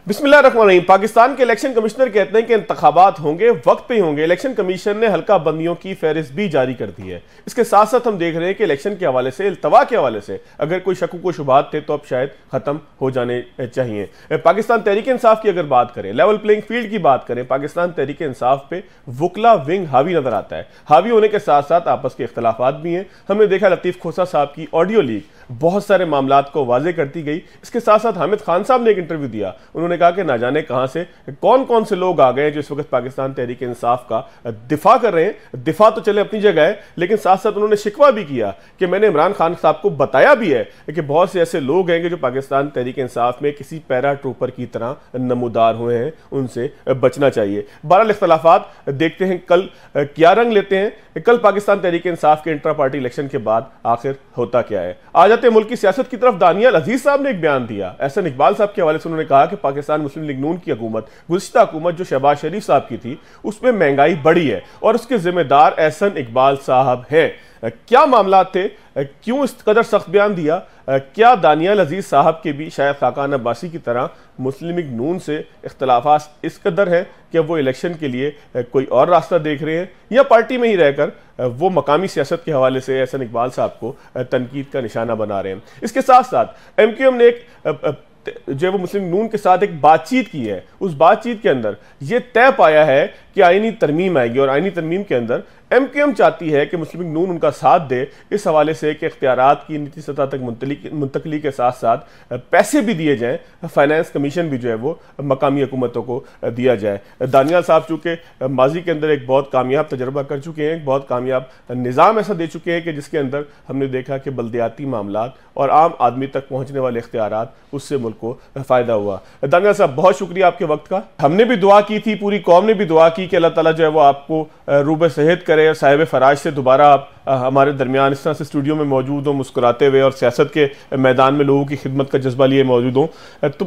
बिस्मिल्लाहिर्रहमानिर्रहीम। पाकिस्तान के election commissioner कहते हैं कि इंतखाबात होंगे, वक्त पे होंगे। इलेक्शन कमीशन ने हल्का बंदियों की फहरिस्त भी जारी कर दी है। इसके साथ साथ हम देख रहे हैं कि इलेक्शन के हवाले से, इल्तवा के हवाले से अगर कोई शकूक व शुबहात थे तो अब शायद खत्म हो जाने चाहिए। पाकिस्तान तहरीक इंसाफ की अगर बात करें, लेवल प्लेइंग फील्ड की बात करें, पाकिस्तान तहरीक इंसाफ पे वुकला विंग हावी नजर आता है। हावी होने के साथ साथ आपस के इख्तलाफात भी हैं। हमने देखा लतीफ खोसा साहब की ऑडियो लीक बहुत सारे मामलात को वाजे करती गई। इसके साथ साथ हामिद खान साहब ने एक इंटरव्यू दिया, उन्होंने कहा कि ना जाने कहां से कौन कौन से लोग आ गए जो इस वक्त पाकिस्तान तहरीक इंसाफ का दिफा कर रहे हैं। दिफा तो चले अपनी जगह है, लेकिन साथ साथ उन्होंने शिकवा भी किया कि मैंने इमरान खान साहब को बताया भी है कि बहुत से ऐसे लोग हैं कि जो पाकिस्तान तहरीक इंसाफ में किसी पैरा ट्रूपर की तरह नमूदार हुए हैं, उनसे बचना चाहिए। बहरहाल इख्तलाफात देखते हैं कल क्या रंग लेते हैं। कल पाकिस्तान तहरीक इंसाफ के इंट्रा पार्टी इलेक्शन के बाद आखिर होता क्या है। आ जाते हैं मुल्क की सियासत की तरफ। दानियाल अजीज साहब ने एक बयान दिया एहसन इकबाल साहब के हवाले से। उन्होंने कहा कि पाकिस्तान मुस्लिम लीग नून की हुकूमत, गुज़िश्ता हुकूमत जो शहबाज शरीफ साहब की थी, उसमें महंगाई बढ़ी है और उसके जिम्मेदार एहसन इकबाल साहब हैं। क्या मामला थे, क्यों इस कदर सख्त बयान दिया? क्या दानियाल अजीज साहब के भी शायद खाकान अब्बासी की तरह मुस्लिम लीग नून से इख्तलाफात इस कदर है कि वो इलेक्शन के लिए कोई और रास्ता देख रहे हैं, या पार्टी में ही रहकर वो मकामी सियासत के हवाले से एहसन इकबाल साहब को तनकीद का निशाना बना रहे हैं? इसके साथ साथ MQM ने एक जो वो मुस्लिम नून के साथ एक बातचीत की है। उस बातचीत के अंदर ये तय पाया है कि आईनी तरमीम आएगी और आईनी तरमीम के अंदर MQM चाहती है कि मुस्लिम लीग नून उनका साथ दे, इस हवाले से कि इख्तियारात की नीति सतह तक मुंतकली के साथ साथ पैसे भी दिए जाएं, फाइनेंस कमीशन भी जो है वो मकामी हुकूमतों को दिया जाए। दानियाल साहब चूँकि माजी के अंदर एक बहुत कामयाब तजर्बा कर चुके हैं, एक बहुत कामयाब निज़ाम ऐसा दे चुके हैं कि जिसके अंदर हमने देखा कि बल्दियाती मामलात और आम आदमी तक पहुँचने वाले इख्तियारात, उससे मुल्क को फ़ायदा हुआ। दानियाल साहब बहुत शुक्रिया आपके वक्त का। हमने भी दुआ की थी, पूरी कौम ने भी दुआ की कि अल्लाह ताला जो है वो आपको रूब सेहत करे, साहिब फराज से दोबारा आप हमारे दरमियान इस तरह से स्टूडियो में मौजूद हो, मुस्कुराते हुए और सियासत के मैदान में लोगों की खिदमत का जज्बा लिए मौजूद हो। तो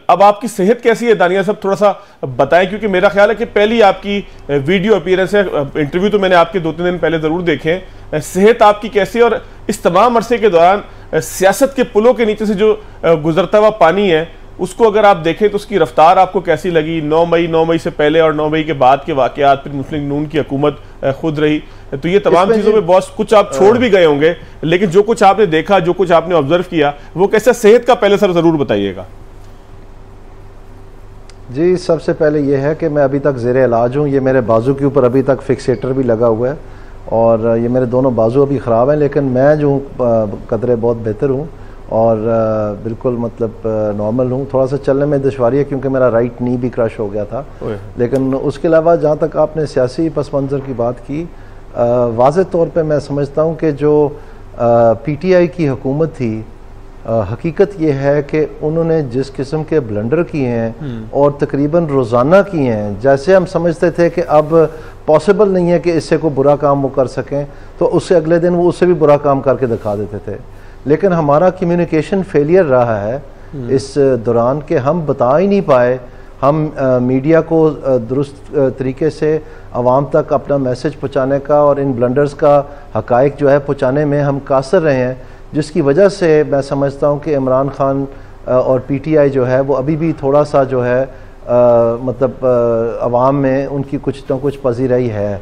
अब आपकी सेहत कैसी है दानियाल साहब, थोड़ा सा बताएं, क्योंकि मेरा ख्याल है कि पहली आपकी वीडियो अपीयरेंस है। इंटरव्यू तो मैंने आपके 2-3 दिन पहले ज़रूर देखे। सेहत आपकी कैसी है और इस तमाम अरसे के दौरान सियासत के पुलों के नीचे से जो गुजरता हुआ पानी है, उसको अगर आप देखें तो उसकी रफ्तार आपको कैसी लगी? 9 मई से पहले और 9 मई के बाद के वाकयात, फिर मुस्लिम नून की हुकूमत खुद रही, तो ये तमाम चीज़ों में बहुत कुछ आप छोड़ भी गए होंगे, लेकिन जो कुछ आपने देखा, जो कुछ आपने ऑब्जर्व किया, वो कैसा सेहत का पहले सर ज़रूर बताइएगा। जी, सबसे पहले ये है कि मैं अभी तक ज़ेरे इलाज हूँ। ये मेरे बाजू के ऊपर अभी तक फिक्सेटर भी लगा हुआ है और ये मेरे दोनों बाजू अभी ख़राब हैं, लेकिन मैं जो कदरे बहुत बेहतर हूँ और बिल्कुल मतलब नॉर्मल हूँ। थोड़ा सा चलने में दुश्वारी है क्योंकि मेरा राइट नी भी क्रश हो गया था, लेकिन उसके अलावा जहाँ तक आपने सियासी पस मंज़र की बात की, वाज़ेह तौर पे मैं समझता हूँ कि जो PTI की हुकूमत थी, हकीकत ये है कि उन्होंने जिस किस्म के ब्लंडर किए हैं और तकरीबन रोज़ाना किए हैं, जैसे हम समझते थे कि अब पॉसिबल नहीं है कि इससे कोई बुरा काम वो कर सकें, तो उससे अगले दिन वो उससे भी बुरा काम करके दिखा देते थे। लेकिन हमारा कम्युनिकेशन फेलियर रहा है इस दौरान कि हम बता ही नहीं पाए, हम मीडिया को दुरुस्त तरीके से आवाम तक अपना मैसेज पहुँचाने का और इन ब्लंडर्स का हक़ाइक़ जो है पहुँचाने में हम कासर रहे हैं, जिसकी वजह से मैं समझता हूँ कि इमरान खान और PTI जो है वो अभी भी थोड़ा सा जो है मतलब अवाम में उनकी कुछ तो कुछ पजीराई है।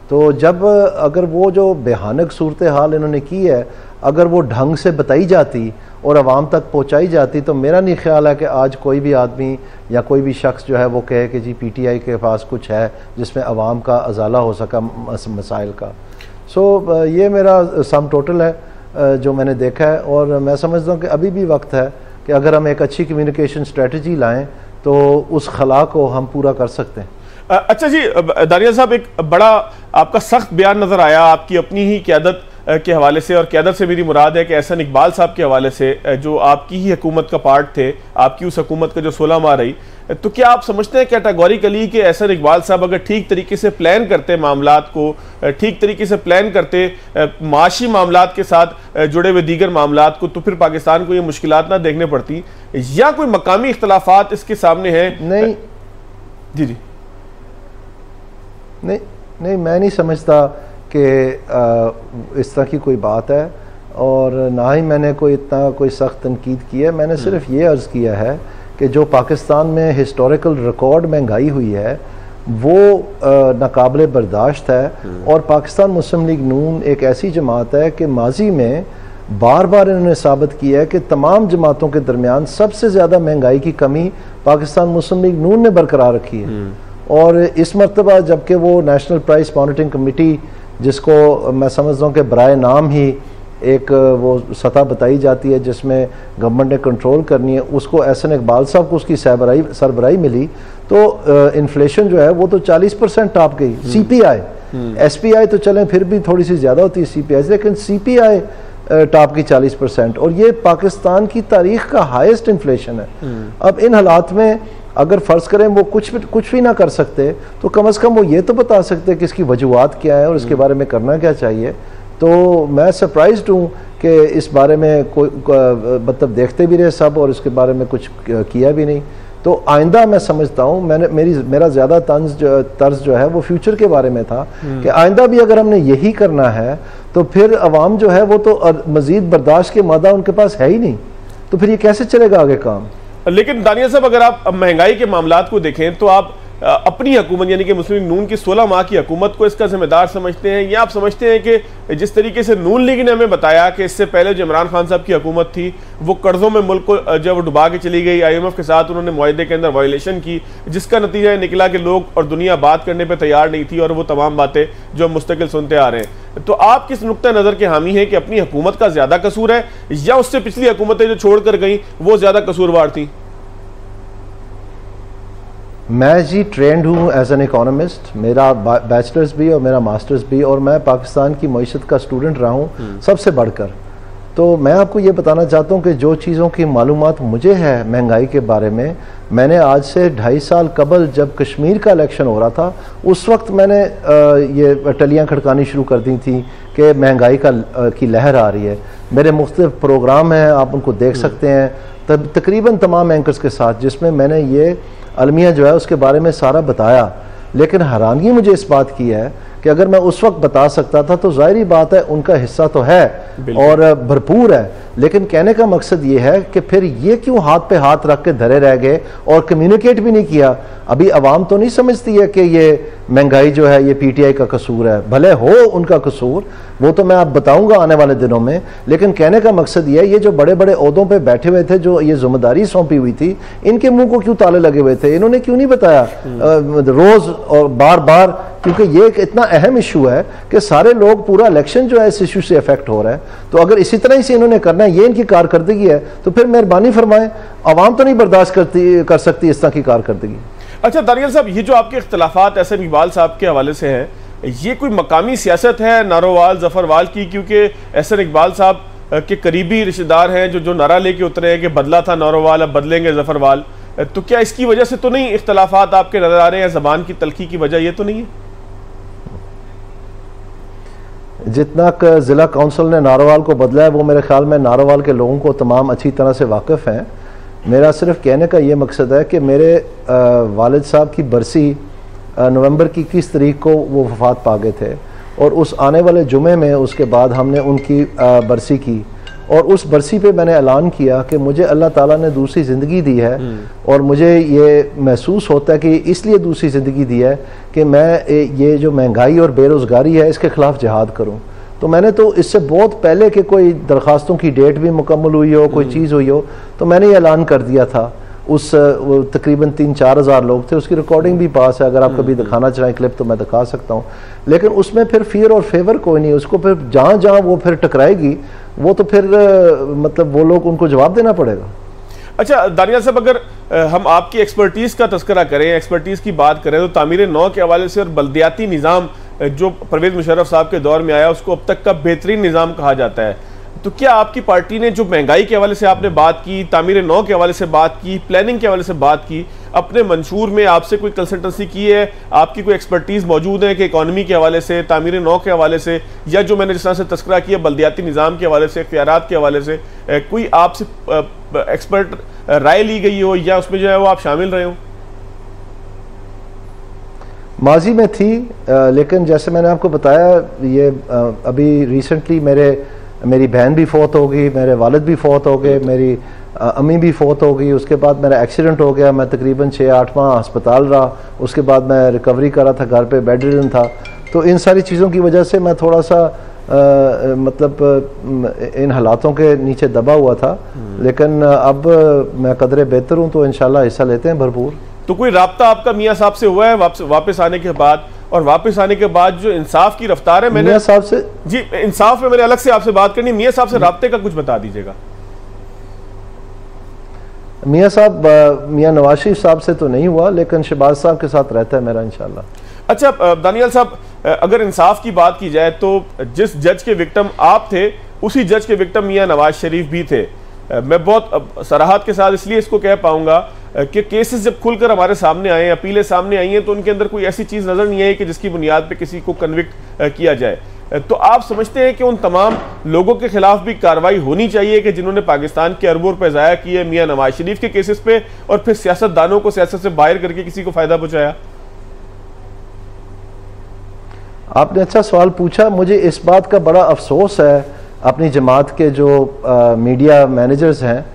तो जब अगर वो जो बेहानक सूरत हाल इन्होंने की है, अगर वो ढंग से बताई जाती और आवाम तक पहुंचाई जाती, तो मेरा नहीं ख्याल है कि आज कोई भी आदमी या कोई भी शख्स जो है वो कहे कि जी PTI के पास कुछ है जिसमें आवाम का अजाला हो सका मसाइल का। सो ये मेरा सम टोटल है जो मैंने देखा है, और मैं समझता हूँ कि अभी भी वक्त है कि अगर हम एक अच्छी कम्युनिकेशन स्ट्रेटजी लाएँ तो उस खला को हम पूरा कर सकते हैं। अच्छा जी, दानियाल साहब, एक बड़ा आपका सख्त बयान नज़र आया आपकी अपनी ही क़यादत के हवाले से, और क़यादत से मेरी मुराद है कि एहसन इकबाल साहब के हवाले से, जो आपकी ही हुकूमत का पार्ट थे, आपकी उस हुकूमत का जो 16 माह रही। तो क्या आप समझते हैं कैटेगोरिकली कि एहसन इकबाल साहब अगर ठीक तरीके से प्लान करते मामलात को, ठीक तरीके से प्लान करते माशी मामलात के साथ जुड़े हुए दीगर मामलात को, तो फिर पाकिस्तान को ये मुश्किलात ना देखने पड़ती, या कोई मकामी इख्तलाफात इसके सामने हैं? नहीं जी नहीं, मैं नहीं समझता कि इस तरह की कोई बात है, और ना ही मैंने कोई इतना कोई सख्त तनकीद की है। मैंने सिर्फ ये अर्ज़ किया है कि जो पाकिस्तान में हिस्टोरिकल रिकॉर्ड महंगाई हुई है वो नाकाबिले बर्दाश्त है। और पाकिस्तान मुस्लिम लीग नून एक ऐसी जमात है कि माजी में बार बार इन्होंने साबित किया है कि तमाम जमातों के दरमियान सबसे ज़्यादा महंगाई की कमी पाकिस्तान मुस्लिम लीग नून ने बरकरार रखी है। और इस मरतबा जबकि वो नेशनल प्राइस मॉनिटरिंग कमेटी, जिसको मैं समझता हूँ कि बराए नाम ही एक वो सतह बताई जाती है जिसमें गवर्नमेंट ने कंट्रोल करनी है, उसको एहसन इकबाल साहब को उसकी सरबराही मिली, तो इन्फ्लेशन जो है वो तो 40% टॉप गई। CPI, SPI तो चलें फिर भी थोड़ी सी ज़्यादा होती है CPI, लेकिन CPI टॉप की 40%, और ये पाकिस्तान की तारीख का हाईएस्ट इन्फ्लेशन है। अब इन हालात में अगर फ़र्ज़ करें वो कुछ भी ना कर सकते, तो कम से कम वो ये तो बता सकते कि इसकी वजूहात क्या है और इसके बारे में करना क्या चाहिए। तो मैं सरप्राइज्ड हूँ कि इस बारे में कोई मतलब देखते भी रहे सब और इसके बारे में कुछ किया भी नहीं। तो आइंदा मैं समझता हूँ, मेरा ज़्यादा तर्ज जो है वो फ्यूचर के बारे में था कि आइंदा भी अगर हमने यही करना है तो फिर अवाम जो है वो तो मज़ीद बर्दाश्त के मादा उनके पास है ही नहीं, तो फिर ये कैसे चलेगा आगे काम। लेकिन दानिया साहब, अगर आप महंगाई के मामलात को देखें तो आप अपनी हुकूमत यानी कि मुस्लिम नून की 16 माह की हुकूमत को इसका जिम्मेदार समझते हैं, या आप समझते हैं कि जिस तरीके से नून लीग ने हमें बताया कि इससे पहले जो इमरान खान साहब की हुकूमत थी वो कर्जों में मुल्क को जब डुबा के चली गई, IMF के साथ उन्होंने मुआहदे के अंदर वायलेशन की, जिसका नतीजा निकला कि लोग और दुनिया बात करने पर तैयार नहीं थी और वो तमाम बातें जो मुस्तकिल सुनते आ रहे हैं। तो आप किस नुक्ता नज़र के हामी हैं कि अपनी हुकूमत का ज़्यादा कसूर है या उससे पिछली हुकूमतें जो छोड़ कर गई वो ज़्यादा कसूरवार थी? मैं जी ट्रेंड हूँ एज एन इकोनॉमिस्ट, मेरा बैचलर्स भी और मेरा मास्टर्स भी, और मैं पाकिस्तान की मईशत का स्टूडेंट रहा हूँ सबसे बढ़कर। तो मैं आपको ये बताना चाहता हूँ कि जो चीज़ों की मालूमात मुझे है महंगाई के बारे में, मैंने आज से 2.5 साल कबल जब कश्मीर का इलेक्शन हो रहा था उस वक्त मैंने ये टलियाँ खड़कानी शुरू कर दी थी कि महंगाई की लहर आ रही है। मेरे मुख्तलिफ प्रोग्राम हैं, आप उनको देख सकते हैं तकरीबन तमाम एंकर्स के साथ, जिसमें मैंने ये अलमिया जो है उसके बारे में सारा बताया। लेकिन हैरानगी मुझे इस बात की है कि अगर मैं उस वक्त बता सकता था तो जाहिर बात है उनका हिस्सा तो है और भरपूर है, लेकिन कहने का मकसद ये है कि फिर ये क्यों हाथ पे हाथ रख के धरे रह गए और कम्युनिकेट भी नहीं किया। अभी आवाम तो नहीं समझती है कि ये महंगाई जो है ये PTI का कसूर है, भले हो उनका कसूर, वो तो मैं आप बताऊंगा आने वाले दिनों में, लेकिन कहने का मकसद ये है ये जो बड़े बड़े ओहदों पे बैठे हुए थे, जो ये जिम्मेदारी सौंपी हुई थी, इनके मुंह को क्यों ताले लगे हुए थे, इन्होंने क्यों नहीं बताया रोज और बार बार, क्योंकि ये एक इतना अहम इशू है कि सारे लोग, पूरा इलेक्शन जो है इस इशू से अफेक्ट हो रहा है। तो अगर इसी तरह से इन्होंने करना है, ये इनकी कारकर्दगी है, तो फिर मेहरबानी फरमाएं, आवाम तो नहीं बर्दाश्त कर सकती इस तरह की कारकर्दगी। अच्छा दानियल साहब, ये जो आपके इख्तलाफात एहसन इकबाल साहब के हवाले से हैं, ये कोई मकामी सियासत है नारोवाल जफरवाल की? क्योंकि एहसन इकबाल साहब के करीबी रिश्तेदार हैं जो नारा लेके उतरे हैं कि बदला था नारोवाल अब बदलेंगे जफरवाल, तो क्या इसकी वजह से तो नहीं इख्तलाफात आपके नजर आ रहे हैं? जबान की तलखी की वजह ये तो नहीं है? जितना ज़िला काउंसिल ने नारोवाल को बदला है वो मेरे ख्याल में नारोवाल के लोगों को तमाम अच्छी तरह से वाकिफ़ हैं। मेरा सिर्फ कहने का ये मकसद है कि मेरे वालिद साहब की बरसी नवंबर की 21 तारीख को वो वफ़ात पा गए थे, और उस आने वाले जुमे में उसके बाद हमने उनकी बरसी की, और उस बरसी पे मैंने ऐलान किया कि मुझे अल्लाह ताला ने दूसरी ज़िंदगी दी है, और मुझे ये महसूस होता है कि इसलिए दूसरी ज़िंदगी दी है कि मैं ये जो महंगाई और बेरोज़गारी है इसके ख़िलाफ़ जिहाद करूं। तो मैंने तो इससे बहुत पहले कि कोई दरख्वास्तों की डेट भी मुकम्मल हुई हो, कोई चीज़ हुई हो, तो मैंने ये ऐलान कर दिया था। उस तकरीबन 3-4 हज़ार लोग थे, उसकी रिकॉर्डिंग भी पास है, अगर आप कभी दिखाना चाहें क्लिप तो मैं दिखा सकता हूँ। लेकिन उसमें फिर फियर और फेवर कोई नहीं, उसको फिर जहाँ जहाँ वो फिर टकराएगी वो तो फिर मतलब वो लोग, उनको जवाब देना पड़ेगा। अच्छा दानियल साहब, अगर हम आपकी एक्सपर्टीज़ का तस्करा करें, एक्सपर्टीज़ की बात करें, तो तामीर नौ के हवाले से और बल्दियाती निज़ाम जो परवेज़ मुशर्रफ साहब के दौर में आया उसको अब तक का बेहतरीन निज़ाम कहा जाता है, तो क्या आपकी पार्टी ने जो महंगाई के हवाले से आपने बात की, तामीर नौ के हवाले से बात की, प्लानिंग के हवाले से बात की, अपने मंशूर में आपसे कोई कंसल्टेंसी की है? आपकी कोई एक्सपर्टीज़ मौजूद है कि इकॉनमी के हवाले से, तामीर नौ के हवाले से, या जो मैंने जिस तरह से तस्करा किया बल्दियाती निज़ाम के हवाले से, इख्तियारात के हवाले से, कोई आपसे एक्सपर्ट राय ली गई हो या उसमें जो है वो आप शामिल रहे हो? माजी में थी, लेकिन जैसे मैंने आपको बताया, ये अभी रिसेंटली मेरे मेरी बहन भी फौत हो गई, मेरे वालिद भी फौत हो गए, मेरी अम्मी भी फौत हो गई। उसके बाद मेरा एक्सीडेंट हो गया, मैं तकरीबन 6-8 माह अस्पताल रहा। उसके बाद मैं रिकवरी कर रहा था, घर पे बेड रिडन था। तो इन सारी चीज़ों की वजह से मैं थोड़ा सा मतलब इन हालातों के नीचे दबा हुआ था, लेकिन अब मैं कदरे बेहतर हूँ, तो इंशाल्लाह हिस्सा लेते हैं भरपूर। तो कोई राब्ता आपका मियाँ साहब से हुआ है वापस आने के बाद? और वापस आने के बाद जो इंसाफ की रफ्तार है, मैंने मियाँ साहब से जी इंसाफ में मैंने अलग से आपसे बात करनी, मियाँ साहब से राब्ते का कुछ बता दीजिएगा। मियाँ साहब, मियाँ नवाज शरीफ साहब से तो नहीं हुआ, लेकिन शहबाज साहब के साथ रहता है मेरा इंशाल्लाह। अच्छा दानियाल साहब, अगर इंसाफ की बात की जाए तो जिस जज के विक्टिम आप थे, उसी जज के विक्टिम मियाँ नवाज शरीफ भी थे। मैं बहुत सराहत के साथ इसलिए इसको कह पाऊंगा कि केसेस जब खुलकर हमारे सामने आए, अपीलें सामने आई हैं, तो उनके अंदर कोई ऐसी चीज़ नज़र नहीं आई कि जिसकी बुनियाद पे किसी को कन्विक्ट किया जाए। तो आप समझते हैं कि उन तमाम लोगों के खिलाफ भी कार्रवाई होनी चाहिए कि जिन्होंने पाकिस्तान के अरबों रुपए ज़ाया किए मियाँ नवाज शरीफ के केसेस पे, और फिर सियासतदानों को सियासत से बाहर करके किसी को फ़ायदा पहुँचाया? आपने अच्छा सवाल पूछा। मुझे इस बात का बड़ा अफसोस है अपनी जमात के जो मीडिया मैनेजर्स हैं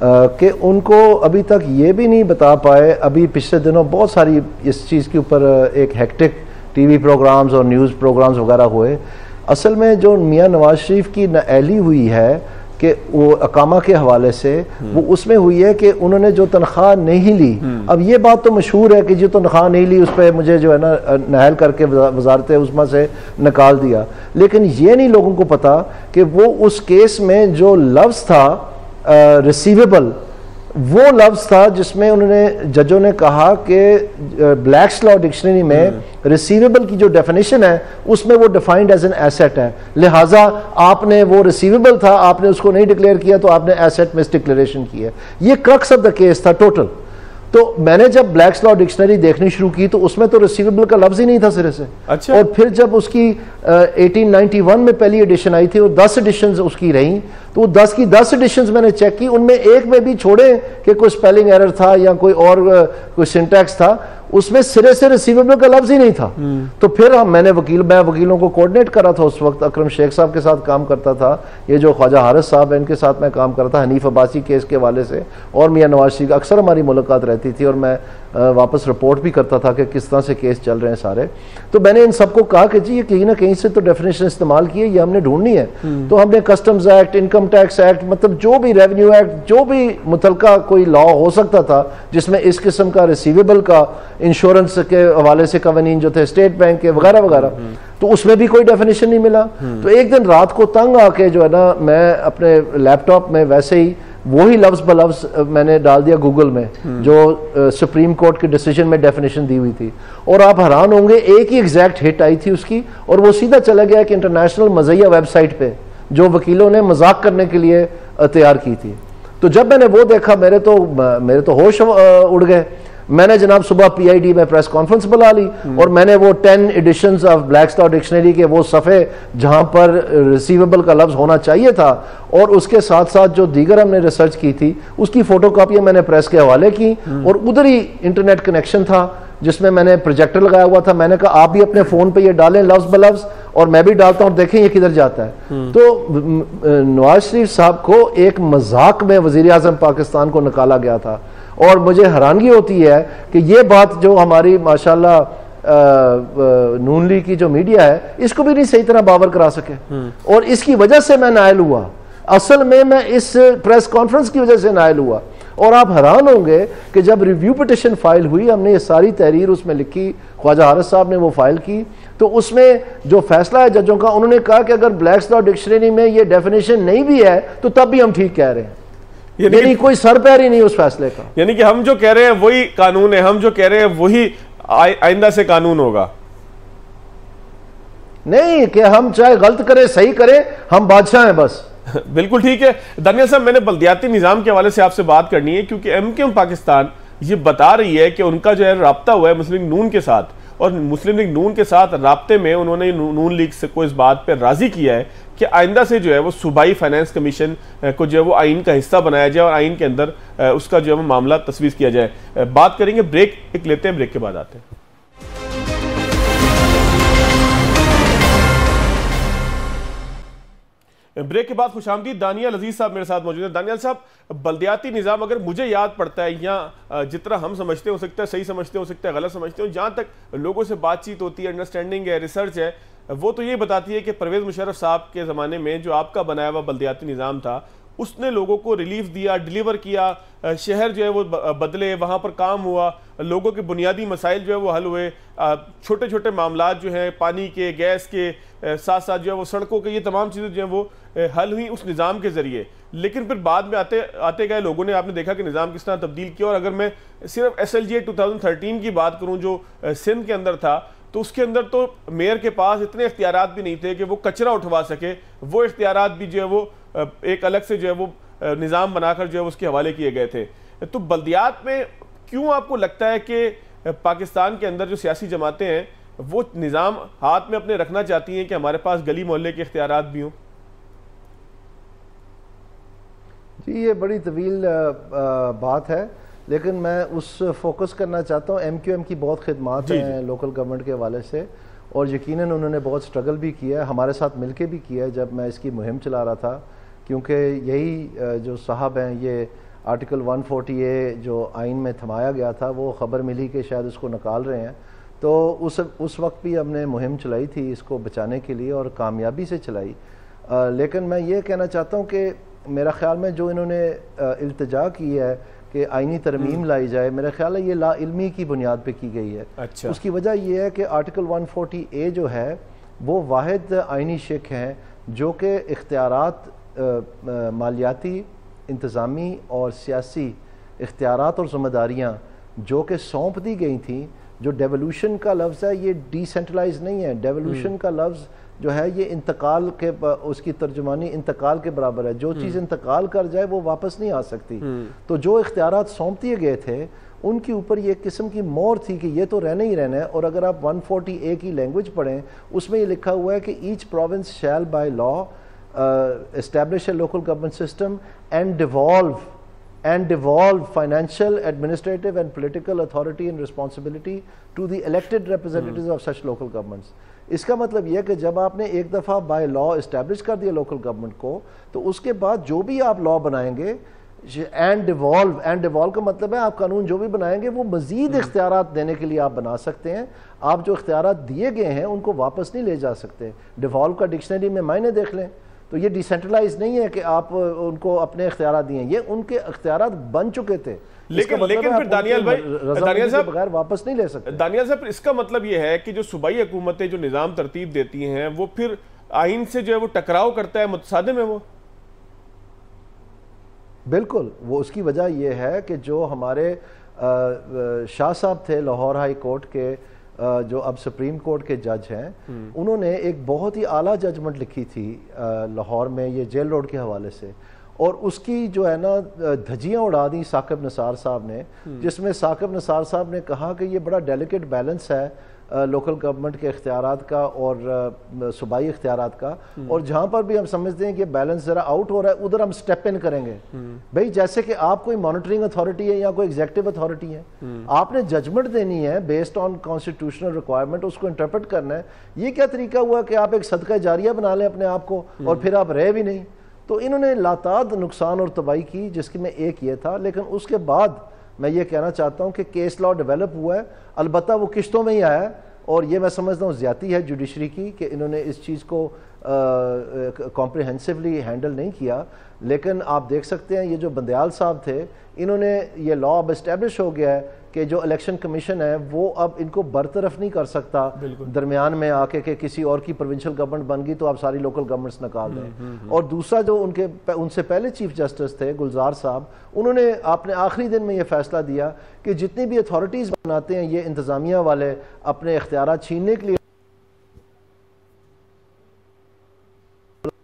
कि उनको अभी तक ये भी नहीं बता पाए। अभी पिछले दिनों बहुत सारी इस चीज़ के ऊपर एक हेक्टिक टीवी प्रोग्राम्स और न्यूज़ प्रोग्राम्स वगैरह हुए। असल में जो मियाँ नवाज शरीफ की नाअहली हुई है कि वो अकामा के हवाले से, वो उसमें हुई है कि उन्होंने जो तनख्वाह नहीं ली। अब ये बात तो मशहूर है कि जो तनख्वाह नहीं ली उस पर मुझे जो है ना नाअहल करके वजारत उस्मा से निकाल दिया, लेकिन ये नहीं लोगों को पता कि वो उस केस में जो लफ्ज़ था रिसीवेबल, वो लफ्ज़ था जिसमें उन्होंने जजों ने कहा कि ब्लैक्स लॉ डिक्शनरी में रिसीवेबल की जो डेफिनेशन है उसमें वो डिफाइंड एज एन एसेट है, लिहाजा आपने वो रिसीवेबल था, आपने उसको नहीं डिक्लेयर किया तो आपने एसेट मिस डिक्लेरेशन की है। ये क्रक्स ऑफ द केस था टोटल। तो मैंने जब ब्लैक्स लॉ डिक्शनरी देखनी शुरू की तो उसमें तो रिसीवेबल का लफ्ज ही नहीं था सिरे से। अच्छा। और फिर जब उसकी 1891 में पहली एडिशन आई थी और 10 एडिशंस उसकी रही, तो 10 की 10 एडिशंस मैंने चेक की, उनमें एक में भी छोड़े कि कोई स्पेलिंग एरर था या कोई और कोई सिंटैक्स था, उसमें सिरे से रिसीवेबल का लफ्ज ही नहीं था। तो फिर मैं वकीलों को कोऑर्डिनेट करा था। उस वक्त अकरम शेख साहब के साथ काम करता था, ये जो ख्वाजा हारिस साहब है इनके साथ मैं काम करता था हनीफ अब्बासी केस के हवाले से, और मियाँ नवाज शरीफ अक्सर हमारी मुलाकात रहती थी और मैं वापस रिपोर्ट भी करता था कि किस तरह से केस चल रहे हैं सारे। तो मैंने इन सबको कहा कि जी ये कहीं ना कहीं से तो डेफिनेशन इस्तेमाल की है, ये हमने ढूंढनी है। तो हमने customs act, income tax act, मतलब जो भी रेवेन्यू एक्ट, जो भी मुतलका कोई लॉ हो सकता था जिसमें इस किस्म का रिसीवेबल का, इंश्योरेंस के हवाले से कवानीन जो थे स्टेट बैंक के वगैरह वगैरह, तो उसमें भी कोई डेफिनेशन नहीं मिला। तो एक दिन रात को तंग आके जो है ना मैं अपने लैपटॉप में वैसे ही वही लफ्ज ब लफ्ज मैंने डाल दिया गूगल में जो सुप्रीम कोर्ट के डिसीजन में डेफिनेशन दी हुई थी, और आप हैरान होंगे एक ही एग्जैक्ट हिट आई थी उसकी, और वो सीधा चला गया कि इंटरनेशनल मज़हिया वेबसाइट पे जो वकीलों ने मजाक करने के लिए तैयार की थी। तो जब मैंने वो देखा मेरे तो होश उड़ गए। मैंने जनाब सुबह PID में प्रेस कॉन्फ्रेंस बुला ली और मैंने वो 10 editions of Black's law dictionary के वो सफ़े जहां पर रिसीवेबल का लफ्ज़ होना चाहिए था और उसके साथ साथ जो दीगर हमने रिसर्च की थी उसकी फ़ोटोकॉपियाँ मैंने प्रेस के हवाले की, और उधर ही इंटरनेट कनेक्शन था जिसमें मैंने प्रोजेक्टर लगाया हुआ था। मैंने कहा आप भी अपने फ़ोन पर ये डालें लफ्ज़ ब लफ्ज़ और मैं भी डालता हूँ, देखें ये किधर जाता है। तो नवाज शरीफ साहब को एक मजाक में वज़ीर आज़म पाकिस्तान को निकाला गया था, और मुझे हैरानगी होती है कि ये बात जो हमारी माशाल्लाह नून लीग की जो मीडिया है इसको भी नहीं सही तरह बावर करा सके, और इसकी वजह से मैं नायल हुआ। असल में मैं इस प्रेस कॉन्फ्रेंस की वजह से नायल हुआ। और आप हैरान होंगे कि जब रिव्यू पिटिशन फाइल हुई, हमने ये सारी तहरीर उसमें लिखी, ख्वाजा हारिस साहब ने वो फाइल की, तो उसमें जो फैसला है जजों का, उन्होंने कहा कि अगर ब्लैक्स लॉ डिक्शनरी में ये डेफिनेशन नहीं भी है तो तब भी हम ठीक कह रहे हैं। यानी कोई सर पैर ही नहीं उस फैसले का। यानी कि हम जो कह रहे हैं वही कानून है, हम जो कह रहे हैं वही आइंदा से कानून होगा, नहीं कि हम चाहे गलत करें सही करें, हम बादशाह हैं बस। बिल्कुल ठीक है। दानियाल साहब, मैंने बल्दियाती निज़ाम के हवाले से आपसे बात करनी है क्योंकि MKM पाकिस्तान ये बता रही है कि उनका जो है राब्ता हुआ है मुस्लिम लीग नून के साथ, और मुस्लिम लीग नून के साथ राब्ते में उन्होंने नून लीग से को इस बात पर राजी किया है कि आइंदा से जो है वो सूबाई फाइनेंस कमीशन को जो है वो आइन का हिस्सा बनाया जाए और आइन के अंदर उसका जो है वो मामला तस्वीर किया जाए। बात करेंगे, ब्रेक एक लेते हैं, ब्रेक के बाद आते हैं। ब्रेक के बाद खुशामदीद। दानियाल अजीज साहब मेरे साथ मौजूद हैं। दानियाल साहब, बल्दियाती निज़ाम अगर मुझे याद पड़ता है या जितना हम समझते हो सकता है सही समझते हो सकता है गलत समझते हो, जहाँ तक लोगों से बातचीत होती है, अंडरस्टैंडिंग है, रिसर्च है, वो तो ये बताती है कि परवेज़ मुशर्रफ साहब के ज़माने में जो आपका बनाया हुआ बल्दियाती निज़ाम था उसने लोगों को रिलीफ दिया, डिलीवर किया, शहर जो है वो बदले, वहाँ पर काम हुआ, लोगों के बुनियादी मसाइल जो है वो हल हुए, छोटे छोटे मामलात जो हैं पानी के, गैस के, साथ साथ जो है वो सड़कों के, ये तमाम चीज़ें जो हैं वो हल हुई उस निज़ाम के ज़रिए। लेकिन फिर बाद में आते आते गए लोगों ने, आपने देखा कि निज़ाम किस तरह तब्दील किया। और अगर मैं सिर्फ SLGA 2013 की बात करूँ जो सिंध के अंदर था, तो उसके अंदर तो मेयर के पास इतने इख्तियारात भी नहीं थे कि वो कचरा उठवा सके। वो इख्तियारात भी जो है वो एक अलग से जो है वो निज़ाम बनाकर जो है उसके हवाले किए गए थे। तो बल्दियात में क्यों आपको लगता है कि पाकिस्तान के अंदर जो सियासी जमातें हैं वो निज़ाम हाथ में अपने रखना चाहती हैं कि हमारे पास गली मोहल्ले के इख्तियारात भी हों? जी, ये बड़ी तवील बात है, लेकिन मैं उस फोकस करना चाहता हूँ। MQM की बहुत खिदमात हैं लोकल गवर्नमेंट के हवाले से, और यकीनन उन्होंने बहुत स्ट्रगल भी किया है, हमारे साथ मिलके भी किया है जब मैं इसकी मुहिम चला रहा था। क्योंकि यही जो साहब हैं, ये आर्टिकल 140A जो आइन में थमाया गया था, वो ख़बर मिली कि शायद उसको निकाल रहे हैं। तो उस वक्त भी हमने मुहिम चलाई थी इसको बचाने के लिए, और कामयाबी से चलाई। लेकिन मैं ये कहना चाहता हूँ कि मेरा ख्याल में जो इन्होंने इल्तिजा की है कि आइनी तरमीम लाई जाए, मेरा ख्याल है ये लाइल्मी की बुनियाद पे की गई है। अच्छा। उसकी वजह यह है कि आर्टिकल 140A जो है वो वाहिद आइनी शिक हैं जो कि इख्तियारात मालियाती, इंतज़ामी और सियासी इख्तियारात और ज़िम्मेदारियाँ जो कि सौंप दी गई थी। जो डेवोल्यूशन का लफ्ज़ है ये डिसेंट्रलाइज नहीं है। डेवोल्यूशन का लफ्ज़ जो है ये इंतकाल के, उसकी तर्जुमानी इंतकाल के बराबर है। जो चीज़ इंतकाल कर जाए वो वापस नहीं आ सकती। तो जो इख्तियारात सौंप दिए गए थे उनके ऊपर ये किस्म की मोहर थी कि ये तो रहना ही रहना है। और अगर आप 140A की लैंग्वेज पढ़ें, उसमें ये लिखा हुआ है कि each province shall by law establish a local government system and devolve financial, administrative and political authority and responsibility to the elected representatives of such local governments। इसका मतलब यह कि जब आपने एक दफ़ा बाय लॉ इस्टेब्लिश कर दिया लोकल गवर्नमेंट को, तो उसके बाद जो भी आप लॉ बनाएंगे, एंड डिवॉल्व का मतलब है आप कानून जो भी बनाएंगे वो मजीद इख्तियारात देने के लिए आप बना सकते हैं। आप जो इख्तियारात दिए गए हैं उनको वापस नहीं ले जा सकते। डिवॉल्व का डिक्शनरी में मायने देख लें तो ये डिसेंट्रलाइज नहीं है कि आप उनको अपने इख्तियारात दिए, ये उनके इख्तियारात बन चुके थे। लेकिन फिर दानियाल भाई, दानियाल साहब बगैर वापस नहीं ले सकते। दानियाल साहब, इसका मतलब ये है कि जो सूबाई हुकूमतें जो निज़ाम तरतीब देती हैं वो फिर आइन से जो है वो टकराव करता है, मुतसादिम है वो। बिल्कुल, वो उसकी वजह यह है कि जो हमारे शाह साहब थे लाहौर हाई कोर्ट के, जो अब सुप्रीम कोर्ट के जज हैं, उन्होंने एक बहुत ही आला जजमेंट लिखी थी लाहौर में, ये जेल रोड के हवाले से। और उसकी जो है ना धज्जियाँ उड़ा दी साकिब निसार साहब ने, जिसमें साकिब निसार साहब ने कहा कि ये बड़ा डेलिकेट बैलेंस है लोकल गवर्नमेंट के इख्तियारात का और सूबाई इख्तियारात का, और जहाँ पर भी हम समझते हैं कि बैलेंस ज़रा आउट हो रहा है उधर हम स्टेप इन करेंगे। भाई, जैसे कि आप कोई मॉनिटरिंग अथॉरिटी है या कोई एग्जीक्यूटिव अथॉरिटी है, आपने जजमेंट देनी है बेस्ड ऑन कॉन्स्टिट्यूशनल रिक्वायरमेंट, उसको इंटरप्रेट करना है। ये क्या तरीका हुआ कि आप एक सदका जारिया बना लें अपने आप को और फिर आप रहे भी नहीं। तो इन्होंने लाताद नुकसान और तबाही की, जिसकी में एक ये था। लेकिन उसके बाद मैं ये कहना चाहता हूँ कि केस लॉ डेवलप हुआ है, अलबत्ता वो किश्तों में ही आया है, और ये मैं समझता हूँ ज़्यादती है जुडिशरी की कि इन्होंने इस चीज़ को कॉम्प्रिहेंसिवली हैंडल नहीं किया। लेकिन आप देख सकते हैं ये जो बंदयाल साहब थे, इन्होंने ये लॉ अब इस्टेब्लिश हो गया है कि जो इलेक्शन कमीशन है वो अब इनको बरतरफ नहीं कर सकता दरमियान में आके कि किसी और की प्रोविंशियल गवर्नमेंट बन गई तो आप सारी लोकल गवर्नमेंट्स निकाल दें। और दूसरा, जो उनसे पहले चीफ जस्टिस थे गुलजार साहब, उन्होंने अपने आखिरी दिन में ये फैसला दिया कि जितनी भी अथॉरिटीज़ बनाते हैं ये इंतज़ामिया वाले अपने इख्तियारात छीनने के लिए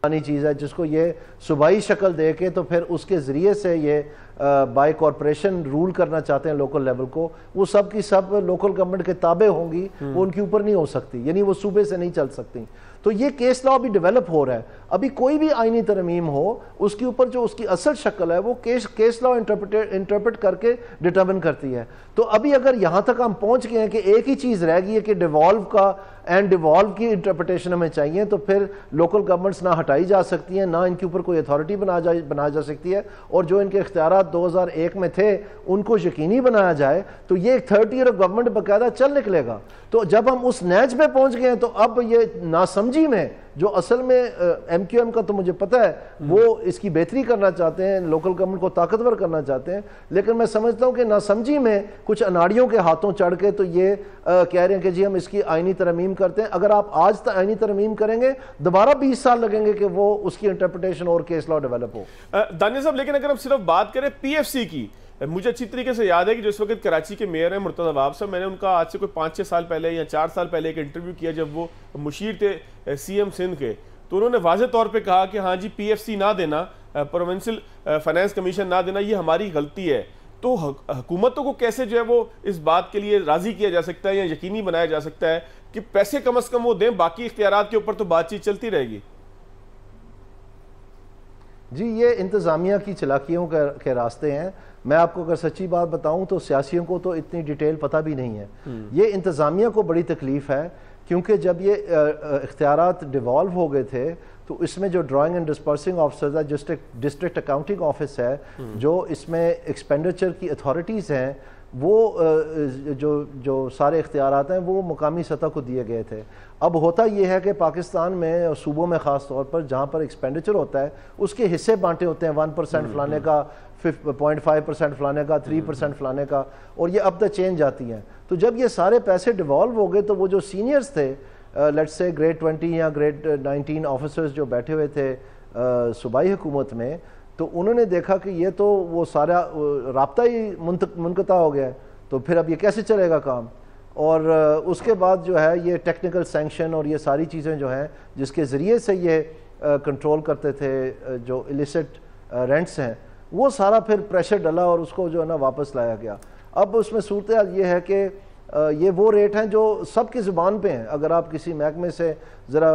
चीज़ है, जिसको ये सूबाई शक्ल दे के तो फिर उसके ज़रिए से ये बाय कॉरपोरेशन रूल करना चाहते हैं लोकल लेवल को, वो सब की सब लोकल गवर्नमेंट के ताबे होंगी, वो उनके ऊपर नहीं हो सकती, यानी वो सूबे से नहीं चल सकती। तो ये केस लॉ अभी डेवलप हो रहा है। अभी कोई भी आईनी तरमीम हो, उसके ऊपर जो उसकी असल शक्ल है वो केस लॉ इंटरप्रेट करके डिटर्मिन करती है। तो अभी अगर यहाँ तक हम पहुँच गए हैं कि एक ही चीज़ रह गई है कि डिवॉल्व का एंड डिवॉल्व की इंटरप्रिटेशन हमें चाहिए, तो फिर लोकल गवर्नमेंट्स ना हटाई जा सकती हैं, ना इनके ऊपर कोई अथॉरिटी बनाया जा सकती है, और जो इनके इख्तियारात 2001 में थे उनको यकीनी बनाया जाए, तो ये एक 30 ईयर ऑफ गवर्नमेंट बाकायदा चल निकलेगा। तो जब हम उस नैज पे पहुंच गए हैं, तो अब ये नासमझी में जो असल में MQM का तो मुझे पता है वो इसकी बेहतरी करना चाहते हैं, लोकल गवर्नमेंट को ताकतवर करना चाहते हैं, लेकिन मैं समझता हूं कि नासमझी में कुछ अनाड़ियों के हाथों चढ़ के तो ये कह रहे हैं कि जी हम इसकी आईनी तरमीम करते हैं। अगर आप आज तक आईनी तरमीम करेंगे, दोबारा 20 साल लगेंगे कि वो उसकी इंटरप्रिटेशन और केस लॉ डेवलप हो। दानिया साहब, लेकिन अगर हम सिर्फ बात करें PFC की, मुझे अच्छी तरीके से याद है कि जिस वक्त कराची के मेयर हैं मुर्तज़ा नवाब साहब, मैंने उनका आज से कोई 5-6 साल पहले या 4 साल पहले एक इंटरव्यू किया जब वो मुशीर थे CM सिंध के, तो उन्होंने वाज़े तौर पे कहा कि हाँ जी PFC ना देना, प्रोविंशियल फाइनेंस कमीशन ना देना, ये हमारी गलती है। तो हुकूमतों को कैसे जो है वो इस बात के लिए राज़ी किया जा सकता है या यकीनी बनाया जा सकता है कि पैसे कम अज़ कम वो दें, बाकी इख्तियारात के ऊपर तो बातचीत चलती रहेगी? जी, ये इंतज़ामिया की चलाकियों के रास्ते हैं। मैं आपको अगर सच्ची बात बताऊं तो सियासियों को तो इतनी डिटेल पता भी नहीं है। ये इंतज़ामिया को बड़ी तकलीफ़ है, क्योंकि जब ये इख्तियारात डिवॉल्व हो गए थे तो इसमें जो ड्राइंग एंड डिस्पर्सिंग ऑफिसर्स है, डिस्ट्रिक्ट अकाउंटिंग ऑफिस है, जो इसमें एक्सपेंडिचर की अथॉरिटीज़ हैं, वो जो सारे इख्तियारात हैं वो मुकामी सतह को दिए गए थे। अब होता यह है कि पाकिस्तान में और सूबों में ख़ास तौर पर जहाँ पर एक्सपेंडिचर होता है उसके हिस्से बांटे होते हैं, 1% फलाने का, 0.5% फलाने का, 3% फलाने का, और ये अब तक चेंज आती हैं। तो जब ये सारे पैसे डिवॉल्व हो गए तो वो जो सीनियर्स थे, लेट्स से ग्रेड 20 या ग्रेड 19 ऑफिसर्स जो बैठे हुए थे सूबाई हुकूमत में, तो उन्होंने देखा कि ये तो वो सारा राब्ता ही मुनक़ता हो गया है, तो फिर अब ये कैसे चलेगा काम। और उसके बाद जो है ये टेक्निकल सैंक्शन और ये सारी चीज़ें जो हैं जिसके ज़रिए से ये कंट्रोल करते थे जो इलिसिट रेंट्स हैं, वो सारा फिर प्रेशर डला और उसको जो है ना वापस लाया गया। अब उसमें सूरत हाल ये है कि ये वो रेट हैं जो सबकी ज़ुबान पे हैं। अगर आप किसी महकमे से ज़रा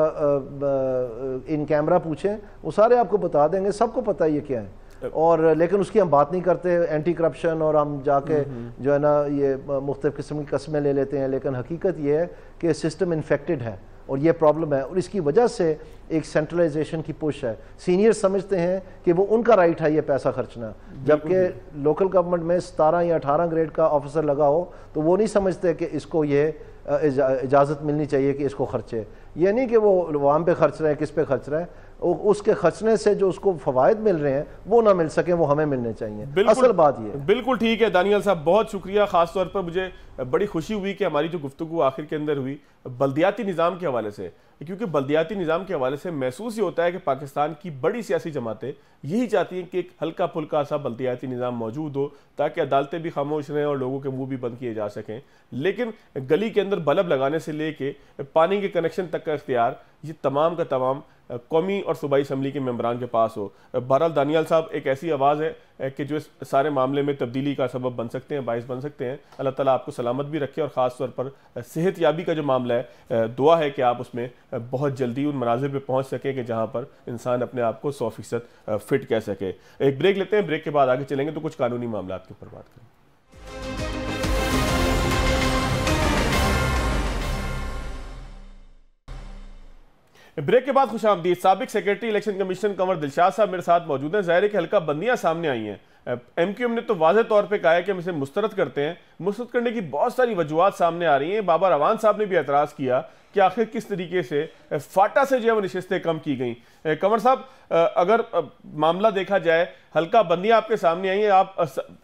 इन कैमरा पूछें, वो सारे आपको बता देंगे, सबको पता है ये क्या है। और लेकिन उसकी हम बात नहीं करते, एंटी करप्शन, और हम जाके जो है ना ये मुख्तलिफ़ किस्म की कस्में ले लेते हैं, लेकिन हकीकत ये है कि सिस्टम इन्फेक्टेड है और ये प्रॉब्लम है, और इसकी वजह से एक सेंट्रलाइजेशन की पुश है। सीनियर समझते हैं कि वो उनका राइट है ये पैसा खर्चना, जबकि लोकल गवर्नमेंट में 17 या 18 ग्रेड का ऑफिसर लगा हो तो वो नहीं समझते कि इसको ये इजाज़त मिलनी चाहिए कि इसको खर्चे। ये नहीं कि वो वहाँ पे खर्च रहे हैं, किस पे खर्च रहे हैं, उसके खर्चने से जो उसको फवायद मिल रहे हैं वो ना मिल सके, वो हमें मिलने चाहिए। असल बात ये बिल्कुल ठीक है। दानियल साहब, बहुत शुक्रिया। खास तौर पर मुझे बड़ी खुशी हुई कि हमारी जो गुफ्तगू आखिर के अंदर हुई बल्दियाती निज़ाम के हवाले से, क्योंकि बल्दियाती निज़ाम के हवाले से महसूस ही होता है कि पाकिस्तान की बड़ी सियासी जमातें यही चाहती हैं कि एक हल्का फुल्का सा बल्दियाती निज़ाम मौजूद हो, ताकि अदालतें भी खामोश रहें और लोगों के मुंह भी बंद किए जा सकें। लेकिन गली के अंदर बल्ब लगाने से लेके पानी के कनेक्शन तक का इख्तियार ये तमाम का तमाम कौमी और सूबाई असम्बली के मेंबरान के पास हो। बहरहाल दानियाल साहब एक ऐसी आवाज़ है कि जो इस सारे मामले में तब्दीली का सबब बन सकते हैं, बाइस बन सकते हैं। अल्लाह ताला आपको सलामत भी रखे, और ख़ास तौर पर सेहत याबी का जो मामला है, दुआ है कि आप उसमें बहुत जल्दी उन मनाजिर पर पहुँच सकें कि जहाँ पर इंसान अपने आप को 100% फिट कह सके। एक ब्रेक लेते हैं, ब्रेक के बाद आगे चलेंगे तो कुछ कानूनी मामला के ऊपर बात करें। ब्रेक के बाद खुशामदीद। साबिक secretary election commission Kanwar Dilshad साहब मेरे साथ मौजूद हैं। ज़ाहिर है कि हल्का बंदियां सामने आई हैं। MQM ने तो वाज़े तौर पे कहा है कि हम इसे मुस्तरद करते हैं। मुस्तरद करने की बहुत सारी वजूहात सामने आ रही हैं। बाबा रवान साहब ने भी एतराज़ किया कि आखिर किस तरीके से फाटा से जो है वो नशिस्तें कम की गई। कंवर साहब, अगर मामला देखा जाए, हल्का बंदियां आपके सामने आई हैं, आप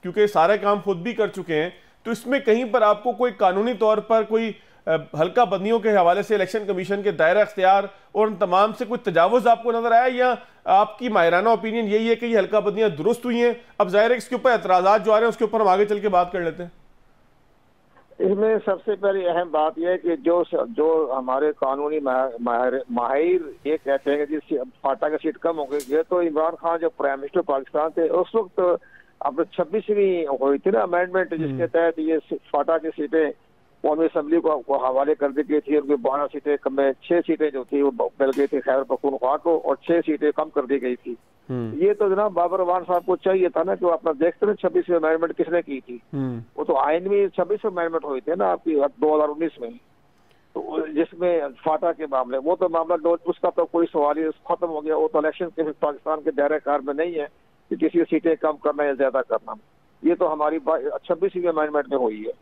क्योंकि सारे काम खुद भी कर चुके हैं, तो इसमें कहीं पर आपको कोई कानूनी तौर पर कोई हल्का बंदियों के हवाले से इलेक्शन कमीशन के दायरा इख्तियार और उन तमाम से कोई तजावुज़ आपको नजर आया, या आपकी माहिराना ओपिनियन यही है कि ये हल्का बंदियां दुरुस्त हुई हैं? अब जाहिर है इसके ऊपर एतराज़ात जो आ रहे हैं उसके ऊपर हम आगे चल के बात कर लेते हैं। इसमें सबसे पहली अहम बात यह है कि जो हमारे कानूनी माहिर ये कहते हैं कि फाटा की सीट कम हो गई, ये तो इमरान खान जो प्राइम मिनिस्टर पाकिस्तान थे उस वक्त अब 26वीं हुई थी ना अमेंडमेंट, जिसके तहत ये फाटा की सीटें कौमी असम्बली को हवाले कर दी गई थी। उनकी 12 सीटें कम में 6 सीटें जो थी वो मिल गई थी खैबर पख्तूनख्वा को, और 6 सीटें कम कर दी गई थी। ये तो जनाब बाबर अवान साहब को चाहिए था ना कि वो अपना देखते ना 26वीं अमेंडमेंट किसने की थी। वो तो आइन में 26वीं अमेंडमेंट हुई थी ना आपकी 2019 में, तो जिसमें फाटा के मामले, वो तो मामला उसका तो कोई सवाल ही खत्म हो गया। वो तो इलेक्शन के पाकिस्तान के दायरे कार में नहीं है कि किसी सीटें कम करना या ज्यादा करना। ये तो हमारी 26वीं अमेंडमेंट में हुई है।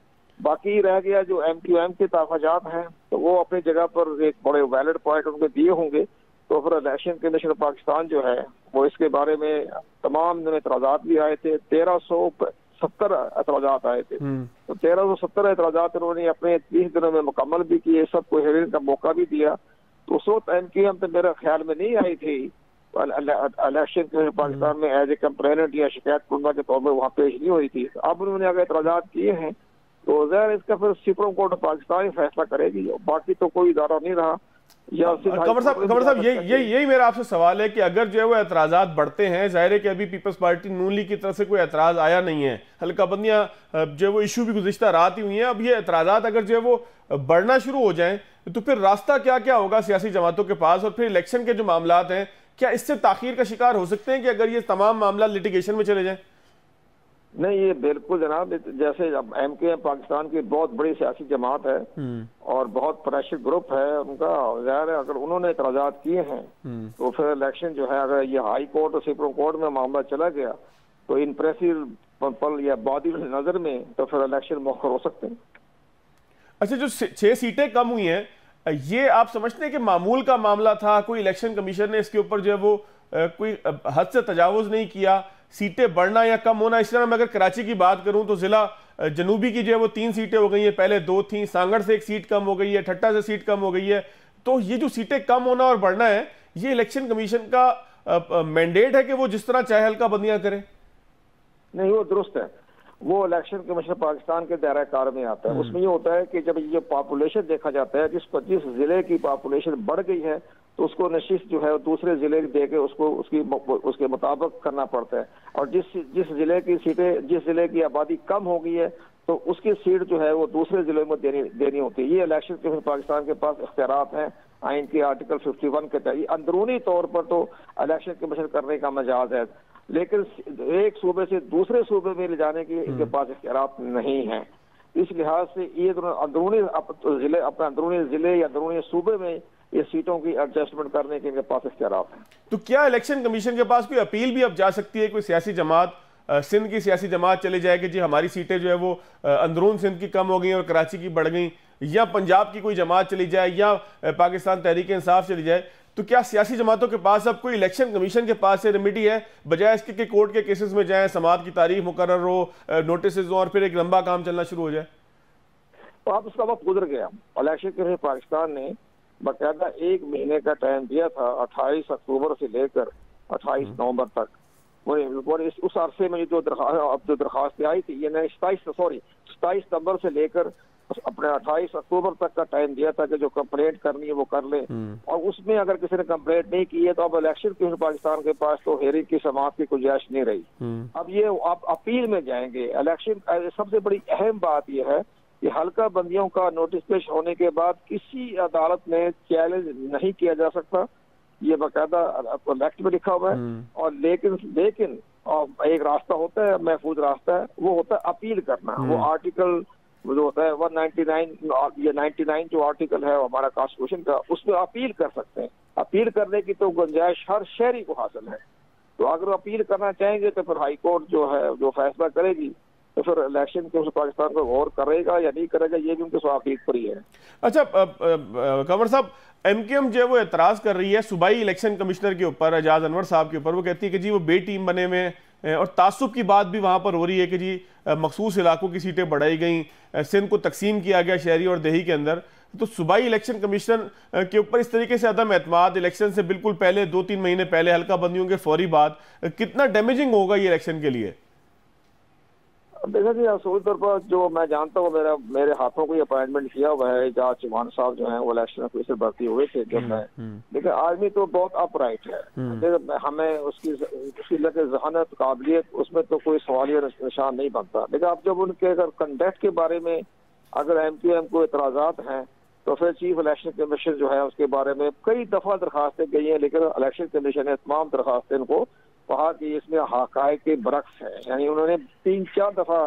बाकी रह गया जो MQM के तहफाजात हैं, तो वो अपनी जगह पर एक बड़े वैलिड पॉइंट उनको दिए होंगे। तो फिर इलेक्शन कमीशन पाकिस्तान जो है वो इसके बारे में तमाम एतराजात भी आए थे। 1370 एतराजात आए थे। तो 1370 एतराजात उन्होंने अपने 30 दिनों में मुकम्मल भी किए, सबको हेयरिंग का मौका भी दिया। तो उस वक्त MQM तो मेरे ख्याल में नहीं आई थी इलेक्शन कमीशन पाकिस्तान में एज ए कंप्लेनेंट या शिकायत कुंदा के तौर पर वहाँ पेश नहीं हुई थी। अब उन्होंने अगर एतराजात किए हैं तो ज़ाहिर इसका फिर सुप्रीम कोर्ट पाकिस्तान ही फैसला करेगी, बाकी तो कोई इदारा नहीं रहा। कमर साहब यही मेरा आपसे सवाल है कि अगर जो है वो एतराज़ात बढ़ते हैं, जाहिर है कि अभी पीपल्स पार्टी नून लीग की तरफ से कोई एतराज़ आया नहीं है, हल्का बंदियां जो है वो इशू भी गुज़िश्ता रात ही हुई हैं, अब ये एतराज़ात अगर जो है वो बढ़ना शुरू हो जाएं तो फिर रास्ता क्या क्या होगा सियासी जमातों के पास, और फिर इलेक्शन के जो मामलात हैं क्या इससे ताखीर का शिकार हो सकते हैं कि अगर ये तमाम मामला लिटिगेशन में चले जाएं? नहीं, ये बिल्कुल जनाब, जैसे MQM पाकिस्तान की बहुत बड़ी सियासी जमात है और बहुत प्रेशर ग्रुप है उनका। ज़ाहिर है अगर उन्होंने इतराज़ात किए हैं तो फिर इलेक्शन जो है, अगर ये हाई कोर्ट और सुप्रीम कोर्ट में मामला चला गया तो इन प्रेसिल पल या बादी नजर में तो फिर इलेक्शन मौखर हो सकते हैं। अच्छा, जो 6 सीटें कम हुई हैं, ये आप समझते हैं कि मामूल का मामला था, कोई इलेक्शन कमीशन ने इसके ऊपर जो है वो कोई हद से तजावुज नहीं किया, सीटें बढ़ना या कम होना? इस तरह मैं अगर कराची की बात करूं तो जिला जनूबी की जो है वो 3 सीटें हो गई है, पहले 2 थी, सांगड़ से 1 सीट कम हो गई है, ठट्टा से सीट कम हो गई है। तो ये जो सीटें कम होना और बढ़ना है, ये इलेक्शन कमीशन का मैंडेट है कि वो जिस तरह चाहे हल्का बंदियां करे? नहीं, वो दुरुस्त है, वो इलेक्शन कमीशन पाकिस्तान के दायरा कार में आता है। उसमें ये होता है कि जब ये पॉपुलेशन देखा जाता है, जिस 25 जिले की पॉपुलेशन बढ़ गई है तो उसको नशिस्त जो है दूसरे जिले दे के उसको उसके मुताबिक करना पड़ता है। और जिस जिले की सीटें, जिस जिले की आबादी कम हो गई है तो उसकी सीट जो है वो दूसरे जिले में देनी होती है। ये इलेक्शन कमीशन पाकिस्तान के पास इख्तियारात हैं आइन के आर्टिकल 51 के तहत। अंदरूनी तौर पर तो इलेक्शन कमीशन करने का मजाज है, लेकिन एक सूबे से दूसरे सूबे में ले जाने की इनके पास इख्तियारात नहीं है। इस लिहाज से ये अंदरूनी जिले, अपने अंदरूनी जिले या अंदरूनी सूबे में ये सीटों की एडजस्टमेंट करने के इनके पास इख्तियारात हैं। तो क्या इलेक्शन कमीशन के पास कोई अपील भी अब जा सकती है? कोई सियासी जमात, सिंध की सियासी जमात चले जाए कि जी हमारी सीटें जो है वो अंदरून सिंध की कम हो गई और कराची की बढ़ गई, या पंजाब की कोई जमात चली जाए, या पाकिस्तान तहरीक इंसाफ चली जाए, तो क्या सियासी जमातों के पास अब कोई इलेक्शन कमीशन के पास से रेमेडी है, बजाय इसके कि कोर्ट के केसेस में जाए, समाअत की तारीख मुकर्रर हो, नोटिस हो और फिर एक लंबा काम चलना शुरू हो जाए? तो अब उसका वक्त गुजर गया। इलेक्शन कमीशन पाकिस्तान ने बाकायदा 1 महीने का टाइम दिया था, 28 अक्टूबर से लेकर 28 नवंबर तक। उस अरसे में जो दरखास्तें आई थी, ये 27 नवंबर से लेकर अपने 28 अक्टूबर तक का टाइम दिया था कि जो कंप्लेंट करनी है वो कर ले। और उसमें अगर किसी ने कंप्लेंट नहीं की है तो अब इलेक्शन कमीशन पाकिस्तान के पास तो हेयरिंग की समाअत की गुंजाइश नहीं रही। अब ये आप अपील में जाएंगे। इलेक्शन सबसे बड़ी अहम बात यह है कि हल्का बंदियों का नोटिस पेश होने के बाद किसी अदालत में चैलेंज नहीं किया जा सकता, ये बाकायदा एक्ट में लिखा हुआ है। और लेकिन एक रास्ता होता है, महफूज रास्ता है, वो होता है अपील करना। वो आर्टिकल जो होता है 199 या 99 जो आर्टिकल है हमारा कॉन्स्टिट्यूशन का, उसमें अपील कर सकते हैं। अपील करने की तो गुंजाइश हर शहरी को हासिल है। तो अगर अपील करना चाहेंगे तो फिर हाई कोर्ट जो है जो फैसला करेगी, तो फिर इलेक्शन के पाकिस्तान को गौर करेगा या नहीं करेगा, ये भी उनके स्वाफीक पर ही है। अच्छा कंवर साहब, MQM जो है वो एतराज कर रही है सूबाई इलेक्शन कमिश्नर के ऊपर, एजाज अनवर साहब के ऊपर। वो कहती है कि जी वो बे टीम बने हुए हैं और तासुब की बात भी वहाँ पर हो रही है कि जी मखसूस इलाकों की सीटें बढ़ाई गई, सिंध को तकसीम किया गया शहरी और देही के अंदर। तो सूबाई इलेक्शन कमिश्नर के ऊपर इस तरीके से अदम एतमाद इलेक्शन से बिल्कुल पहले 2-3 महीने पहले हल्का बंदियों के फौरी बाद, कितना डैमेजिंग होगा ये इलेक्शन के लिए? देखा जी, असूली तौर पर जो मैं जानता हूँ, मेरे हाथों को अपॉइंटमेंट किया हुआ है एजाज चौहान साहब जो हैं, वो इलेक्शन ऑफिसर भर्ती हुए थे जब मैं। लेकिन आदमी तो बहुत अपराइट है, हमें उसकी जहानत काबिलियत उसमें तो कोई सवालिया निशान नहीं बनता। लेकिन अब जब उनके अगर कंडक्ट के बारे में अगर MQM को इतराजात हैं तो फिर चीफ इलेक्शन कमीशन जो है उसके बारे में कई दफा दरखास्तें गई हैं, लेकिन इलेक्शन कमीशन ने तमाम दरखास्तें इनको कहा कि इसमें हकायक के बरक्स है। यानी उन्होंने 3-4 दफा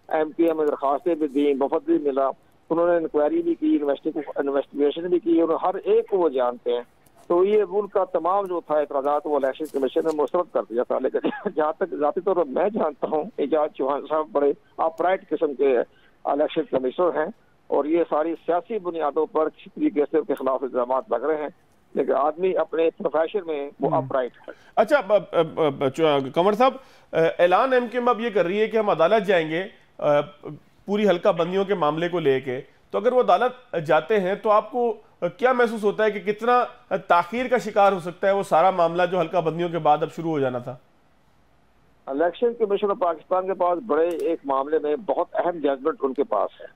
MQM में दरखास्तें भी दी, वफद भी मिला, उन्होंने इंक्वायरी भी की, इन्वेस्टिगेशन भी की, और हर एक को वो जानते हैं। तो ये उनका तमाम जो था एतराज़ात वो इलेक्शन कमीशन ने मुस्तरद कर दिया था। लेकिन जहाँ तक जाती तौर पर मैं जानता हूँ, एजाज चौहान साहब बड़े अपराइट किस्म के इलेक्शन कमिश्नर हैं, और ये सारी सियासी बुनियादों पर किसी तरीके से उनके खिलाफ इल्जाम लग रहे हैं, लेकिन आदमी अपने प्रोफेशन में वो अपराइट है। अच्छा कंवर साहब, ऐलान MQM अब ये कर रही है कि हम अदालत जाएंगे पूरी हल्का बंदियों के मामले को लेके, तो अगर वो अदालत जाते हैं तो आपको क्या महसूस होता है कि कितना ताखीर का शिकार हो सकता है वो सारा मामला जो हल्का बंदियों के बाद अब शुरू हो जाना था? इलेक्शन कमीशन ऑफ पाकिस्तान के पास बड़े एक मामले में बहुत अहम जजमेंट उनके पास है,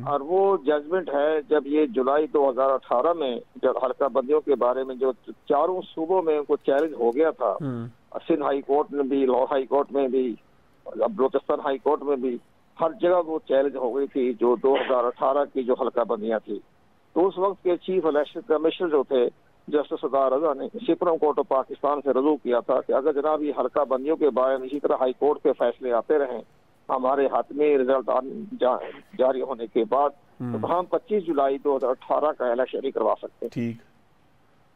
और वो जजमेंट है जब ये जुलाई 2018 में जब हल्का बंदियों के बारे में जो चारों सूबों में उनको चैलेंज हो गया था, सिंध हाई कोर्ट में भी, लाहौर हाई कोर्ट में भी, बलोचिस्तान हाई कोर्ट में भी, हर जगह वो चैलेंज हो गई थी जो 2018 की जो हल्का बंदियां थी। तो उस वक्त के चीफ इलेक्शन कमिश्नर जो थे जस्टिस सदार रजा ने सुप्रीम कोर्ट ऑफ पाकिस्तान से रजू किया था कि अगर जनाब ये हल्का बंदियों के बारे में इसी तरह हाई कोर्ट के फैसले आते रहे हमारे हाथ में रिजल्ट जारी होने के बाद, तो हम 25 जुलाई 2018 का इलेक्शन नहीं करवा सकते। ठीक।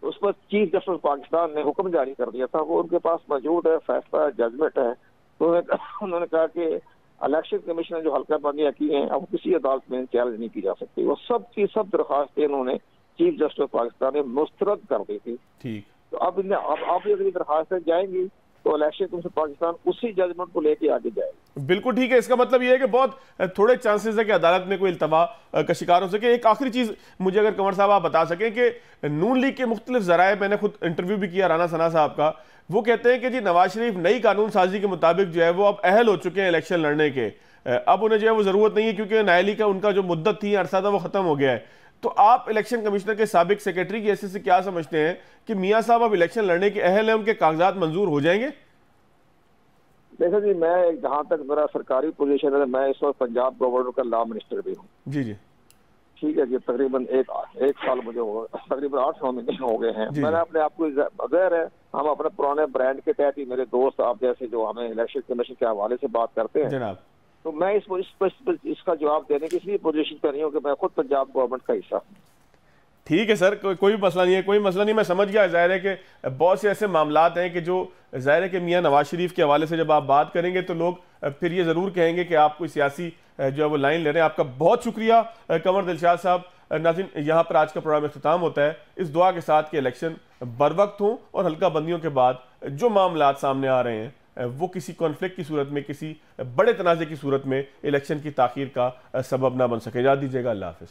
उस पर चीफ जस्टिस पाकिस्तान ने हुक्म जारी कर दिया था, वो उनके पास मौजूद है, फैसला जजमेंट है। तो उन्होंने कहा कि इलेक्शन कमीशन ने जो हल्का बंदियां की हैं अब किसी अदालत में चैलेंज नहीं की जा सकती। वो सब की सब दरखास्तें उन्होंने चीफ जस्टिस पाकिस्तान ने मुस्तरद कर दी थी। ठीक। तो अब अगर दरखास्तें जाएंगी तो इलेक्शन कमीशन पाकिस्तान उसी जजमेंट को लेके आगे जाएगी। बिल्कुल ठीक है। इसका मतलब यह है कि बहुत थोड़े चांसेस है कि अदालत में कोई इल्तवा का शिकार हो सके। एक आखिरी चीज मुझे अगर कंवर साहब आप बता सकें कि नून लीग के मुख्तलिफ जराए, मैंने खुद इंटरव्यू भी किया राना सना साहब का, वो कहते हैं कि जी नवाज शरीफ नई कानून साजी के मुताबिक जो है वो अब अहल हो चुके हैं इलेक्शन लड़ने के, अब उन्हें जो है वो जरूरत नहीं है क्योंकि नायली का उनका जो मुद्दत थी, अरसा था, वो खत्म हो गया है। तो आप इलेक्शन कमिश्नर के साबिक सेक्रेटरी की हैसियत से क्या समझते हैं कि मियां साहब अब इलेक्शन लड़ने के अहल हैं, उनके कागजात मंजूर हो जाएंगे? देखो जी, मैं जहाँ तक मेरा सरकारी पोजीशन है, मैं इस वक्त पंजाब गवर्नर का लॉ मिनिस्टर भी हूँ। जी जी ठीक है जी, तकरीबन एक साल मुझे तकरीबन 8-9 महीने हो गए हैं। मैंने अपने आप को बगैर है, हम अपने पुराने ब्रांड के तहत ही, मेरे दोस्त आप जैसे जो हमें इलेक्शन कमीशन के हवाले से बात करते हैं जनाब, तो मैं इसका जवाब देने की इसलिए पोजीशन पर नहीं हूँ कि मैं खुद पंजाब गवर्नमेंट का हिस्सा हूँ। ठीक है सर, कोई मसला नहीं है, कोई मसला नहीं, मैं समझ गया। जाहिर है कि बहुत से ऐसे मामलात हैं कि जो जाहिर है कि मियां नवाज शरीफ के हवाले से जब आप बात करेंगे तो लोग फिर ये ज़रूर कहेंगे कि आप कोई सियासी जो है वो लाइन ले रहे हैं। आपका बहुत शुक्रिया कंवर दिलशाद साहब। नाज़रीन, यहाँ पर आज का प्रोग्राम इख्तिताम होता है इस दुआ के साथ कि इलेक्शन बरवक्त हों और हल्का बंदियों के बाद जो मामलात सामने आ रहे हैं वो किसी कॉन्फ्लिक्ट की सूरत में, किसी बड़े तनाज़े की सूरत में इलेक्शन की ताख़ीर का सबब ना बन सके। याद दीजिएगा। अल्लाह हाफ़िज़।